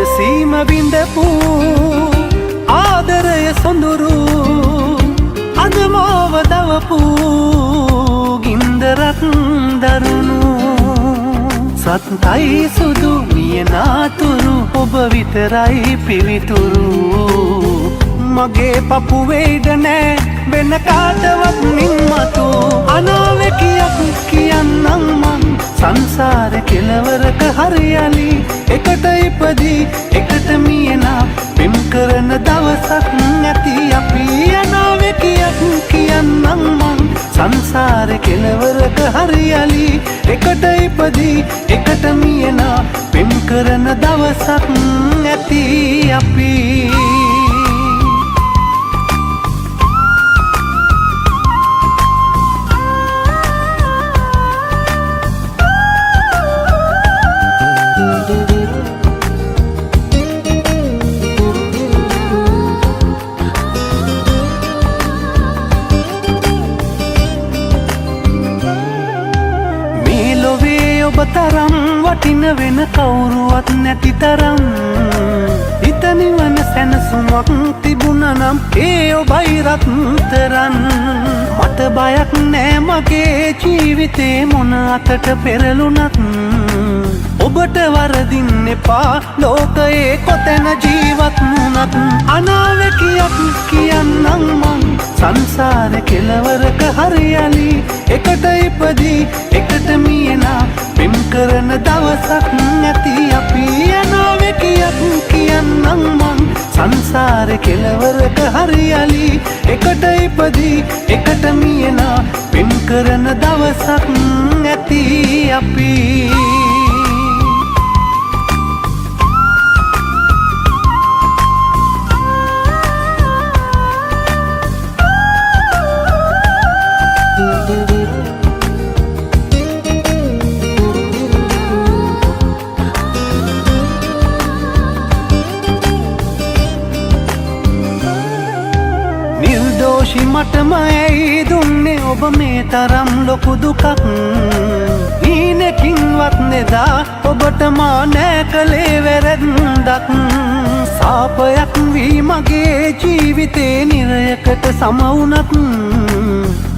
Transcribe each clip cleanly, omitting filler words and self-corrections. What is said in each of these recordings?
සැනසීම විඳපු ආදරය සොඳුරු අද මාව දවපු ගින්දරක් දරුණු සත්යි සුදු මියනාතුරු ඔබ විතරයි පිවිතුරු මගේ පපුවේද නෑ වෙන කාටවත් නිම්මතු අනාවැකියක් කියන්නම් මං සංසාර කෙලවරක හරියලි එකට ඉපදී එකට මියනා පෙම් කරන දවසක් නැති අපි අනාවැකියක් කියන්නම් මං සංසාර කෙලවරක හරියලි එකට ඉපදී එකට මියනා පෙම් කරන දවසක් නැති අපි ඔබ තරම් වටින වෙන කවුරුවත් නැති තරම් හිත නිවන සැනසුමක් තිබුණනම් ඒ ඔබයි රත්තරන් මට බයක් නෑ මගේ ජීවිතේ මොන අතට පෙරළුණත් ඔබට වරදින්න එපා ලෝකයේ කොතැන ජීවත් වුණත් අනාවැකියක් කියන්නම් මං සංසාර කෙලවරක හරියලි එකට ඉපදී එකට මියනා පෙම් කරන දවසක් නැති අපි අනාවැකියක් කියන්නම් මං සංසාර කෙලවරක හරියලි එකට ඉපදී එකට මියනා පෙම් කරන දවසක් නැති අපි නිර්දෝෂි මටම ඇයි දුන්නේ ඔබ මේ තරම් ලොකු දුකක් හීනකින්වත් නෙදා ඔබට මා නෑ කළේ වැරැද්දක් සාපයක් වී මගේ ජීවිතේ නිරයකට සමවුනත්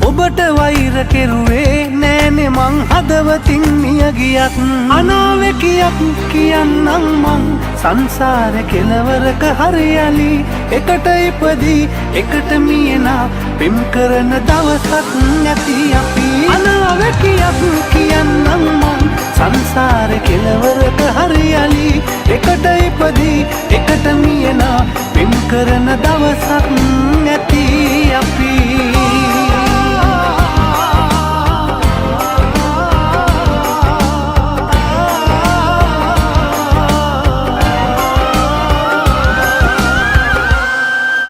ඔබට වෛර කෙරුවේ නෑනේ මං හදවතින් මිය ගියත් අනාවැකියක් කියන්නම් මං සංසාර කෙලවරක හරියලි එකට ඉපදී එකට මියනා පෙම් කරන දවසක් නැති අපි අනාවැකියක් කියන්නම් මං සංසාර කෙලවරක හරියලි එකට ඉපදී එකට මියනා පෙම් කරන දවසක්